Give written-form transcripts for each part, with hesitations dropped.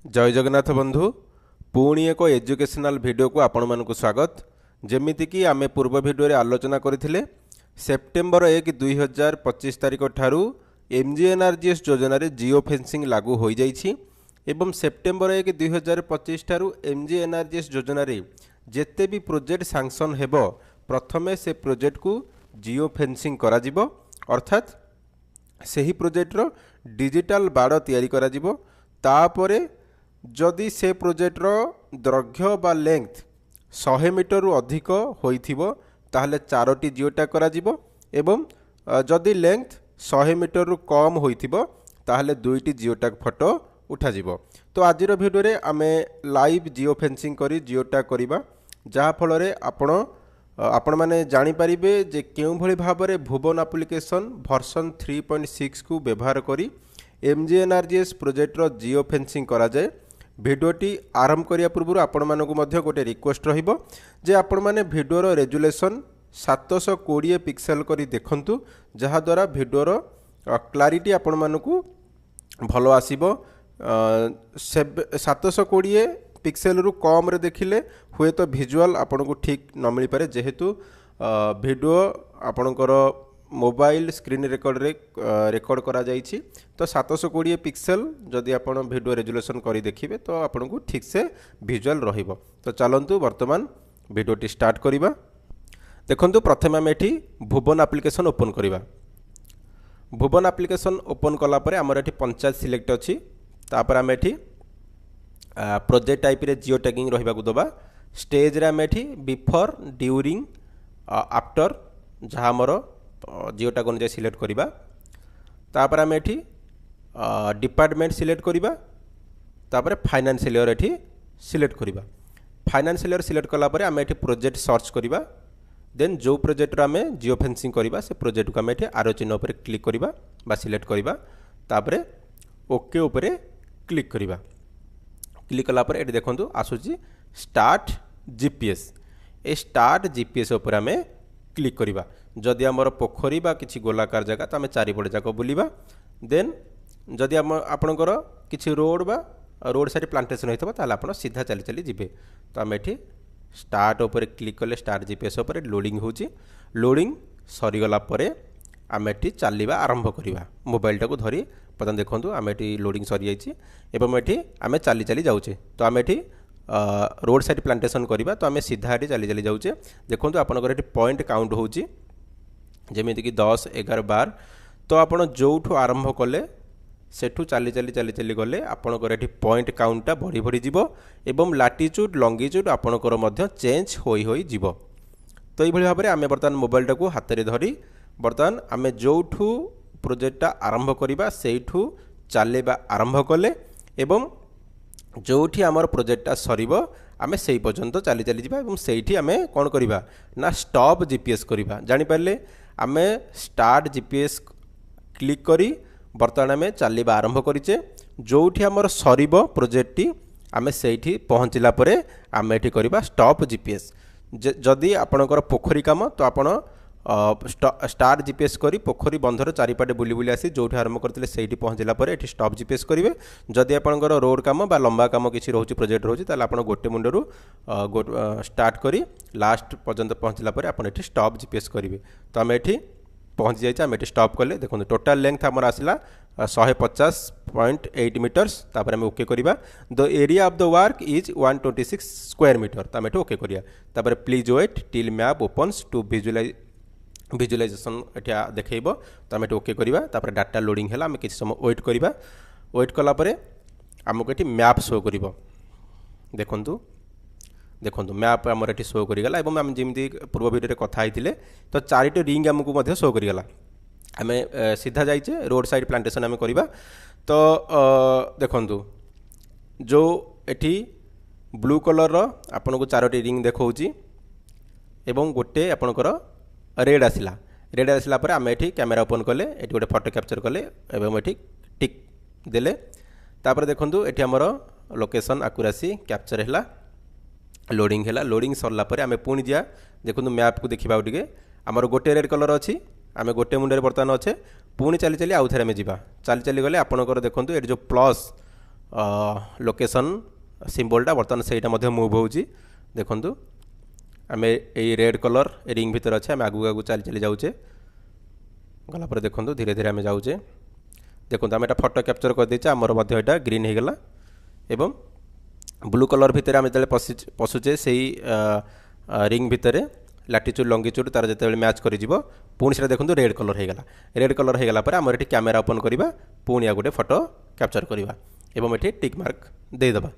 जय जगन्नाथ बंधु पुणी एक एजुकेशनल वीडियो को आपण मानक स्वागत। जमीती आम पूर्व वीडियो आलोचना करथिले सेप्टेम्बर 1, 2025 तारिख ठारू एमजीएनआरजीएस योजना रे जियो फेंसिंग लागू हो जाइछि एवं सेप्टेम्बर 1, 2025 ठारू एमजीएनआरजीएस योजना रे जेते भी प्रोजेक्ट सैंक्शन हेबो प्रथमे से प्रोजेक्ट को जियो फेंसिंग करा जिवो अर्थात सही प्रोजेक्ट रो डिजिटल बाड़ तैयारी करा जिवो। तापरे जदि से प्रोजेक्ट रो दैर्घ्य बा लेंथ 100 मीटर रु अधिक होइथिबो ताहले 4टी जियो टैग करा जिवो एवं जदि लेंथ 100 मीटर रु कम होइथिबो ताहले 2टी जियो टैग फोटो उठा जिवो। तो आजिर वीडियो रे आमे लाइव जियो फेंसिंग करी जियो टैग करिबा जहा फल रे आपण माने जानि परिबे जे केउ भली भाबरे भुवन एप्लिकेशन वर्जन 3.6 को व्यवहार करी एमजीएनआरजीएस प्रोजेक्ट रो जियो फेंसिंग करा जाए। भिडियोटी आरंभ करिया पूर्व आपण मानकु मध्य गोटे रिक्वेस्ट रहिबो जे आपण माने भिडियो रो रेजुलेशन 720 पिक्सेल करी देखंतु जहा द्वारा भिडियो रो क्लैरिटी आपण मानकु भलो आसीबो। 720 पिक्सेल रु कम रे देखिले हुए तो विजुअल आपन को ठीक न मिल पारे जेहेतु वीडियो आपनकर मोबाइल स्क्रीन रेकॉर्ड करा जाइछि। तो 720 पिक्सेल जदि आपण वीडियो रेजुलेशन करी देखिबे तो आपन को ठीक से विजुअल रहिबो। तो चलंतु वर्तमान वीडियोटी स्टार्ट करिबा। देखंतु प्रथमे हम एठी भुवन एप्लिकेशन ओपन करिबा। भुवन एप्लिकेशन ओपन कला परे हमर एठी पंचायत सिलेक्ट अछि। तापर हम एठी प्रोजेक्ट टाइप रे जियो टैगिंग रहिबा को दबा। स्टेज रे हम एठी बिफोर ड्यूरिंग आफ्टर जहा हमर जियो टैग अनुसार सिलेक्ट करिबा। तापर हम एठी डिपार्टमेंट सिलेक्ट करिबा। तापर फाइनेंशियल ईयर एठी सिलेक्ट करिबा। फाइनेंशियल ईयर सिलेक्ट कला परे हम एठी प्रोजेक्ट सर्च करिबा। देन जो प्रोजेक्ट रा हम जियो फेंसिंग करिबा से प्रोजेक्ट को हम एठी आरो चिन्ह ऊपर क्लिक करिबा बा सिलेक्ट करिबा। तापर ओके ऊपर क्लिक करिबा। क्लिक कला पर एठी देखंतु आसुची स्टार्ट जीपीएस। ए स्टार्ट जीपीएस ऊपर हमें क्लिक करिबा। जदि हमर पोखरी बा किछि गोलाकार जगह तो हमें चारिपटे जाक बुलिबा। देन जदि आपणकर किछि रोड बा रोड साइड प्लांटेशन होइतबा ताले आपण सीधा चली चली जिबे। तो हम एठी स्टार्ट ऊपर क्लिक कले स्टार्ट जीपीएस ऊपर लोडिंग होची। लोडिंग सरी गला परे आम एठी चलवा आरंभ करिबा। मोबाइल टाको धरी पतन देखंतु आम एठी लोडिंग सरी जाइछि एवं एठी आम चली चली जाउचे। तो आम एठी रोड साइड प्लांटेशन करिबा तो आम सीधा एठी चली चली जाउचे। देखंतु आपनकर एठी पॉइंट काउंट होची जेमिति कि 10 11 12। तो आपण जोठू आरंभ कले सेठू चली चली चली चली गले आपनकर एठी पॉइंट काउंटटा बढ़ी बढ़ी जिवो एवं लैटिट्यूड लॉन्गिट्यूड आपनकर मध्य चेंज होई होई जिवो। तो एई भली भाबरे आमे बर्तमान मोबाइल टाको हाथ रे धरी बर्तमान आमे जोठू प्रोजेक्टटा आरंभ करिबा सेठू चलेबा आरंभ कले एवं जोठी आमर प्रोजेक्टटा सरीबो आमे सेई पर्यंत चली चली जिबा एवं सेठी आमे कोन करिबा ना स्टॉप जीपीएस करिबा। जानि पारले आमे स्टार्ट जीपीएस क्लिक करी बर्तमान आमे चलिबा आरंभ करिचे। जोठी आमर सरीबो प्रोजेक्टटी आमे सेठी पहुँचला परे आमे एठी करिबा स्टॉप जीपीएस। जदि आपणकर पोखरी काम तो आपण स्टार्ट जीपीएस करी पोखरी बंधर चारिपाटे बुली बुली आसी जोठी आरंभ करथिले सेठी पहुँचला परे एठी स्टॉप जीपीएस करिवे। जदि आपणकर रोड काम बा लंबा काम किछि रहउची प्रोजेक्ट रहउची ताले आपण गोटे मुंडरू स्टार्ट करी लास्ट पर्यंत पहुँचला परे आपण एठी स्टॉप जीपीएस करिवे। तो हम एठी पहुँच जाइए आम एठी स्टॉप कले देखो टोटाल लेंथ आमर आसला 150.8 मीटर्स। तापर आम ओके करिबा। The area of the work is 126 square metre. तो आम एठी ओके करिया। तापर please wait till map opens to visualisation एठा देखैबो। तो आम एठी ओके करिबा। तापर डाटा लोडिंग हैला आम किछि समय वेट करिबा। वेट कला परे आमको एठी मैप शो करिबो। देखंतु देखो मैप आमर एठी शो करिगला एवं आम जेमती पूर्व वीडियो रे कथा आइथिले तो 4टी रिंग आमको मध्य शो करिगला। आमे सीधा जाइचे रोड साइड प्लांटेशन आमे करिबा। तो देखंतु जो एठी ब्लू कलर रो आपनको 4टी रिंग देखौची एवं गोटे आपनकर रेड आसिला पर आमे एठी कैमरा ओपन कले एठी गोटे फोटो कैप्चर कले एवं एठी टिक देले। तापर देखंतु एठी हमर लोकेशन एक्यूरेसी कैप्चर हैला लोडिंग हैला। लोडिंग सरला परे आमे पुणी जिया देखंतु मैप को देखिबा उटिके हमर गोटे रेड कलर अछि आमे गोटे मुंडे बर्तमान अच्छे पुणी चली चली आउ थे आम जा चली चली गले आपणकर देखो ये जो प्लस लोकेशन सिंबलटा बर्तमान सहीटा मुव हो देखु आम ये रेड कलर रिंग भितर अच्छे आम आगू आगू चली चली जाऊे गलापर देखो धीरे धीरे आम जाऊे देखो आम एटा फोटो कैप्चर कर देचे आमर मध्य ग्रीन हो गला एवं ब्लू कलर भितर आम जो पशुचे से रिंग भितर लाटिट्यूड लंगिट्यूड तार जो मैच कर पुणी से देखो रेड कलर हो गला रेड कलर हो गला आमर ये कैमेरा ओपन करवा पुणी आ गोटे फोटो कैप्चर करवा एवं ये टिक मार्क देदेबा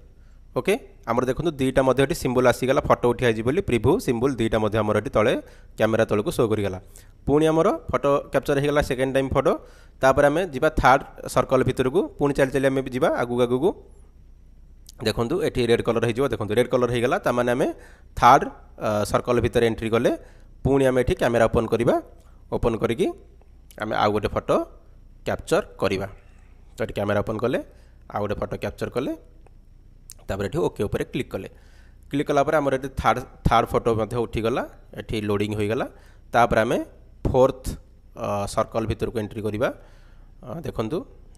ओके आमर देखो दुईटा ये सिंबल आसीगला फोटो उठाई बोली प्रिभ्यू सिंबल दुईटा आमर ये तले कैमेरा तल को शो करगला पुणी आमर फोटो कैप्चर होगा सेकेंड टाइम फोटो तापर आम जा थार्ड सर्कल भितर को पुणी चली चली आम जा आगू आगू को देखो ये रेड कलर हो देखो रेड कलर हो गला ताने आम थार्ड सर्कल भितर एंट्री कले पुणी आम ये कैमेरा ओपन करवा ओपन करी आम आउ गोटे फोटो कैप्चर करवा तो ये कैमेरा ओपन कले आउ गोटे फोटो कैप्चर कले तापर ये ओके उपर क्लिक कलापर आमर ये थार्ड फोटो उठीगला ये लोडिंग हो गला तापर आम फोर्थ सर्कल भितर को एंट्री करवा देखु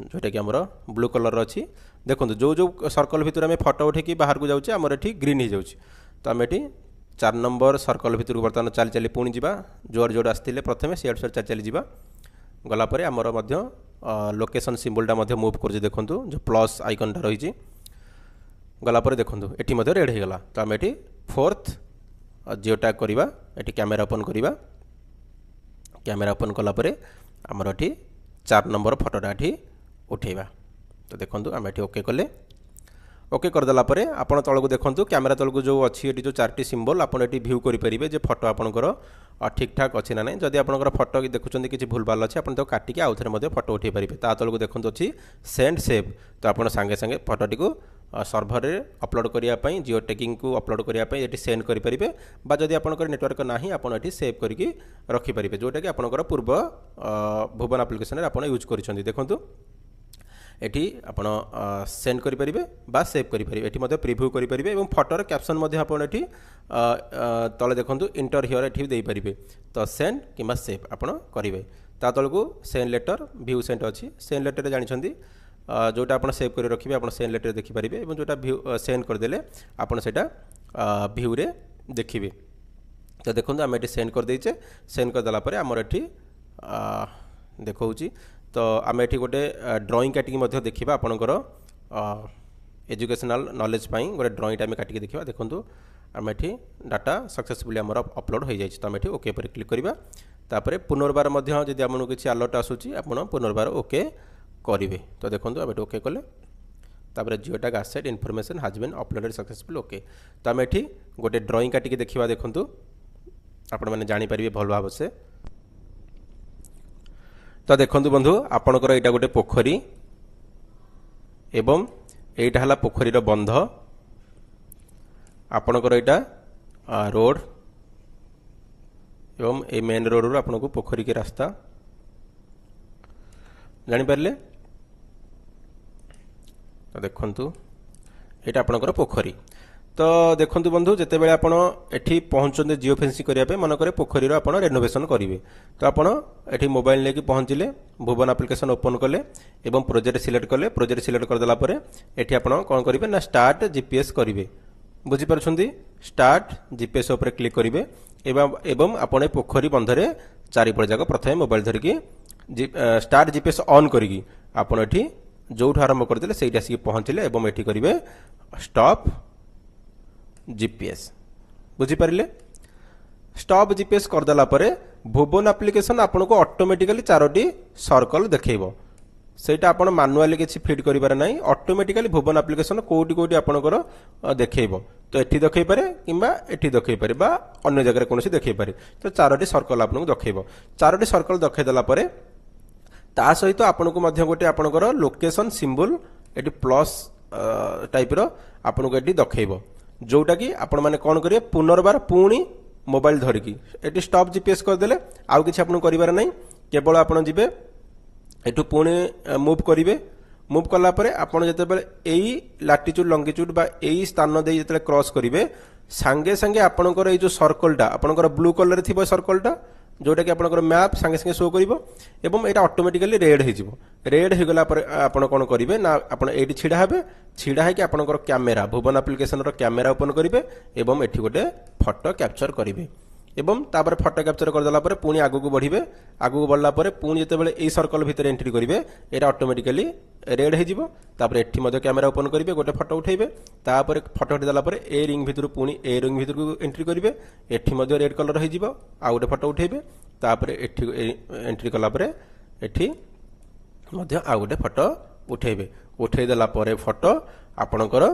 जोटा कि आमर ब्लू कलर अच्छी देखो जो जो सर्कल भितर आम फोटो उठे बाहर को जाऊँ आमर ये ग्रीन हो जाऊँ तो आम ये 4 नंबर सर्कल भितर को बर्तमान चली चली पुणी जा जोर जोर आसते प्रथम सीआर चली चली जा गलापर आमर लोकेशन सिंबलटा मुव कर देखो जो प्लस आइकनटा रही गलापर देखो ये रेड हो गला तो आम ये फोर्थ जिओ टैग करवा ये कैमेरा ओपन करवा कैमेरा ओपन कलापर आमर ये 4 नंबर फोटोटा ये उठेवा तो देखो आम ये ओके कले ओके करदेला आप तलू देखो कैमेरा तलू जो अच्छी ये जो 4टी सिंबल आप भ्यू करेंगे जो फोटो आपंकर ठीक ठाक अच्छी ना ना जदि आपंकर फोटो देखुं किसी भूल भाल अच्छे आप काटिकी आउ थे फोटो उठे पारे ता तलू देखो अच्छी सेंड सेव तो आप सांगे सांगे फोटोटी को सर्भर रे अपलोड करने जिओ टैगिंग को अपलोड करने ये सेंड करेंगे जदि आपंकर नेटवर्क ना आप सेव करके रखिपारे जोटा कि आपंकर पूर्व भुवन आप्लिकेशन आप यूज कर देखो एटी आपण सेंड करेंगे बा सेव करेंगे ये प्रिभ्यू करेंगे और फोटोर कैप्शन आपड़ी तले देखो इंटर हियर ये देपारे तो सेंड कि सेव आप करेंगे ता तलू सेंड लेटर भ्यू सेंड अच्छी सेंड लेटर जानते जोटा आप सेव कर रखिए आप सेंड लेटर देखिपारे और जोटा भ्यू सेंड करदे आप भ्यू रे देखिए तो देखो आम ये सेंड करदेचे सेंड करदेला आमर ये देखा तो आम ये गोटे ड्रॉइंग काटिकी देखा आपणकर एजुकेशनल नॉलेज गोटे ड्रॉइंग आम काटिकी देखा देखो आम ये डाटा सक्सेसफुली आमर अपलोड हो जाए तो आम ये ओके पर क्लिक करवा तापर पुनर्बार जब आपको किसी अलर्ट आसूँ आप पुनर्बार ओके करेंगे तो देखो आम ये ओके कले तापर geo tag asset information has been uploaded successful okay तो आम ये गोटे ड्रॉइंग काटिकी देखा देखो आपण मैंने जानीपारे भल भाव से तो देखो बंधु आपणकर यहाँ गोटे पोखरी एवं यहीटा है पोखरीर बंध आपणकर यहाँ रोड एवं ए मेन रोड रू आपन को पोखरी के रास्ता जानीपारे तो देखु ये आपणकर पोखरी तो देखो बंधु जिते बड़े आप पहुँचते जिओ फेंसिंग करने मनकर पोखरीर आप रेनोवेशन करेंगे तो आपड़ ये मोबाइल लेके पहुँचले भुवन आप्लिकेशन ओपन कले एवं प्रोजेक्ट सिलेक्ट कले प्रोजेक्ट सिलेक्ट करदेला ये आप कौन करेंगे ना स्टार्ट जीपीएस करेंगे बुझीपार स्टार्ट जीपीएस उपर क्लिक करेंगे एवं आपड़ पोखरी बंधरे चारिपट जाक प्रथम मोबाइल धरिकी स्टार्ट जीपीएस ऑन करी आपड़ ये जो आरंभ करदे से आसिक पहुँचले ये करेंगे स्टॉप जीपीएस बुझीपारे स्टॉप जीपीएस करदेला भुवन आप्लिकेशन आपन को ऑटोमेटिकली 4टी सर्कल देखो सेटा आपण मानुआली किसी फिट करिबार नाही ऑटोमेटिकली भुवन आप्लिकेशन कोटी कोटी आपनकर देखैबो तो एठी देखै पारे किबा एठी देखै पारे बा अन्य जगह कोनोसी देखै पारे तो 4टी सर्कल आपन को देखैबो 4टी सर्कल देखै देला परे ता सहित आपन को मध्य गोटे आपनकर लोकेशन सिंबल एठी प्लस टाइप रो आपन को एठी देखैबो जोटा कि आपण माने कोन करिए पुनर्बार पुणी मोबाइल धरिकी एटी स्टॉप जीपीएस करदेले आउ किछि आपन करिबार नै केवल आपन जिबे एठू पुणी मूव करेंगे मूव कला आपड़ जो यही लाटिट्यूड लंगिट्यूड बा यही स्थान दे जो क्रॉस करेंगे सांगे सांगे आपणकर जो सर्कलटा आपणकर ब्लू कलर थी सर्कलटा जोटा कि आपनकर मैप संगे संगे शो करिवो एवं एटा ऑटोमेटिकली रेड हे जिवो रेड हे गला पर आपण कोन करिवे ना आपण एठी छिडा हेबे छिडा हे कि आपनकर कैमेरा भुवन एप्लिकेशन रो कैमेरा ओपन करिवे एवं एठी गोटे फोटो कैप्चर करिवे एवं तापर फोटो कैप्चर कर देला पर पुणी आगु को बढ़िबे आगु को बढ़ला पर पुणी जेतेबेले ए सर्कल भितर एंट्री करिवे एटा ऑटोमेटिकली रेड हे जिवो तापर एठी मध्ये कैमेरा ओपन करिवे गोटे फोटो उठेइबे तापर फोटो उठे देला पर ए रिंग भितर पुणी ए रिंग भितर को एंट्री करिवे एठी मध्ये रेड कलर हे जिवो आ गोटे फोटो उठेइबे तापर एठी एंट्री कला पर एठी मध्ये आ गोटे फोटो उठेइबे उठेइ देला पर फोटो आपनकर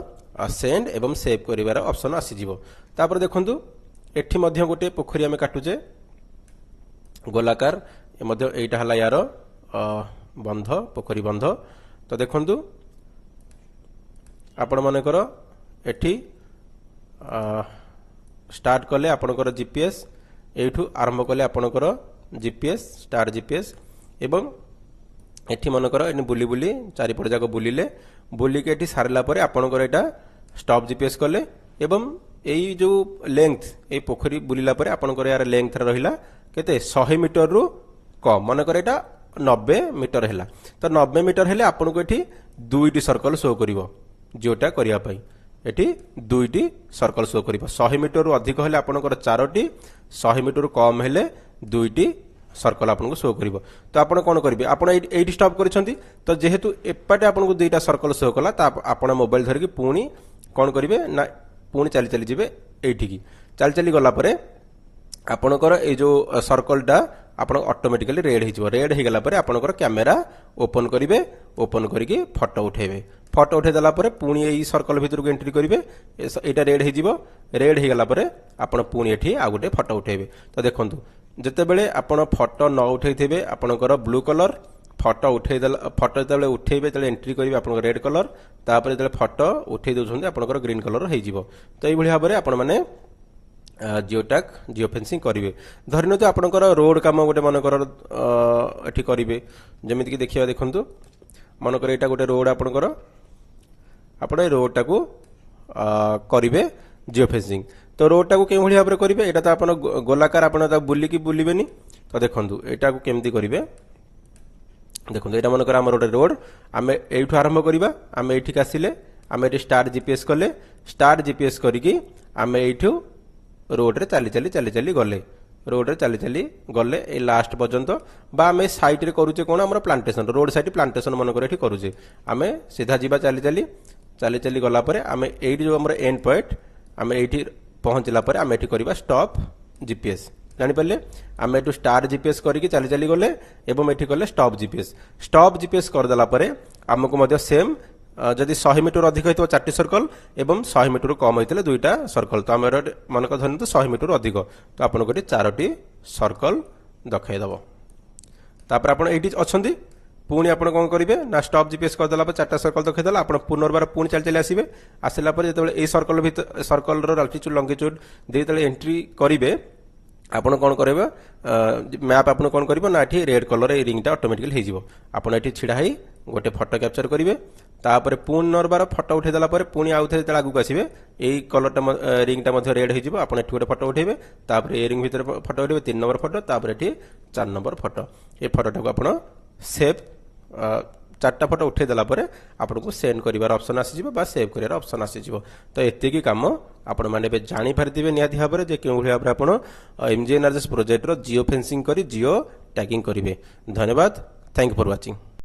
सेंड एवं सेव करिवार ऑप्शन आसी जिवो तापर देखंतु एठी मध्य गोटे पोखरी आमे काटुचे गोलाकार ए मध्य एटा हला यार बंध पोखरी बंध तो देखंतु आपण मानकर एठी स्टार्ट कले आपनकर जीपीएस एठू आरंभ कले आपनकर जीपीएस स्टार जीपीएस एवं एठी मानकर एने बुली बुली चारिपट जाक बुलिले बुली के एठी सारला परे आपनकर एटा स्टॉप जीपीएस कले एवं एई जो लेंथ ए पोखरी बुलिला परे आपनकर यार लेंथ रहिला केते 100 मीटर रु कम मनकर एटा 90 मीटर हैला तो 90 मीटर हेले आपन को एठी दुईटी सर्कल शो करिवो जोटा करिया पई एठी दुईटी सर्कल शो करिवो 100 मीटर रु अधिक हेले आपनकर चारोटी 100 मीटर रु कम हेले दुईटी सर्कल आपन को शो करिवो तो आपन कोन करिवे आपन एठी स्टॉप करिसंती तो जेहेतु एपाटे आपन को दुईटा सर्कल शो कला ता आपन मोबाइल धरि कि पुणी कोन करिवे ना पुणी चली चली जिवे एठी की चली चली गला परे आपनकर ए जो सर्कलटा आपण ऑटोमेटिकली रेड हिजो रेड हे गला परे आपनकर कैमेरा ओपन करिवे ओपन करिके फोटो उठे देला परे पुणी एई सर्कल भितर को एंट्री करिवे एटा रेड हे जिवो रेड हे गला परे आपण पुणी एठी आ गोटे फोटो उठेबे तो देखंतु जते बेले आपण फोटो न उठेइथिबे आपनकर ब्लू कलर फोटो उठे देला फोटो जते उठेबे तले एंट्री करिवे आपनकर रेड कलर तापर जते फोटो उठे दोछन्ते आपनकर ग्रीन कलर हे जिवो तो एई भली भाबरे आपण माने जिओटैग जिओ फेंसिंग करिवे धरिनो तो आपनकर रोड काम गोटे मनकर एठी करिवे जेमिति कि देखिबा देखंतु मनकर एटा गोटे रोड आपनकर आपण ए रोड टाको करिवे जिओ फेंसिंग तो रोड टाको के भली भाबरे करिवे एटा तो आपण गोलाकार आपण ता बुली की बुलीबेनी तो देखंतु एटा को केमति करिवे देखंतु एटा मनकर हमर रोड आमे एठु आरंभ करिबा आमे एठी आसिले आमे एठी स्टार्ट जीपीएस कले स्टार्ट जीपीएस करिकी आमे एठु रोड रे चली चली चली चली गले रोड रे चली चली गले ए लास्ट पर्यंत बा आमे साइड रे करूचे कोन हमर प्लांटेशन रोड साइड प्लांटेशन मन करे एठी करूचे आमे सीधा जीवा चली चली चली चली गला परे आमे एठी जो हमर एंड पॉइंट आमे एठी पहुंचला परे आमे एठी करबा स्टॉप जीपीएस जानि पल्ले आमे एठु स्टार जीपीएस करिकि चली चली गले एवं एठी करले स्टॉप जीपीएस कर देला परे हमको मध्य सेम जदि 100 मीटर अधिक होइतो 4टी सर्कल एवं 100 मीटर कम होइतले दुईटा सर्कल तो हमर मनक धरन तो 100 मीटर अधिक तो आपन को 4टी सर्कल दखाइ दबो तापर आपन एठी अछंती पुणी आपन कोन करिवे ना स्टॉप जीपीएस कर देला पर 4टा सर्कल दखाइ देला आपन पुनर्बार पुणी चल चली आसीबे आसिला पर जेतेबेले ए सर्कल भीतर सर्कल रो अल्टीट्यूड लॉन्गिट्यूड जेतेबेले एंट्री करिवे आपण कोन करबे मैप आपण कोन करबो ना एठी रेड कलर ए रिंगटा ऑटोमेटिकली हे जिवो आपण एठी छिडा हेई गोटे फोटो कैप्चर करिवे तापर पुनर्बार फोटो उठे देला पर पुणी आउथे जेते आगु आसीबे एई कलरटा रिंगटा मध्ये रेड हे जिवो आपण एठी गोटे फोटो उठेबे तापर ए रिंग भीतर फोटो उठेबे 3 नंबर फोटो तापर एठी 4 नंबर फोटो ए फोटोटा को आपण सेव 4टा फोटो उठे देला पर आपन को सेंड करिवार ऑप्शन आसी जिवो बा सेव करिवार ऑप्शन आसी जिवो तो एते की काम आपण माने बे जानि पारथिबे नियाथि भाबरे जे केउ भली भाबरे आपण एमजीएनआरजेएस प्रोजेक्ट रो जिओ फेंसिंग करी जिओ टैगिंग करिवे धन्यवाद थैंक यू फॉर वाचिंग।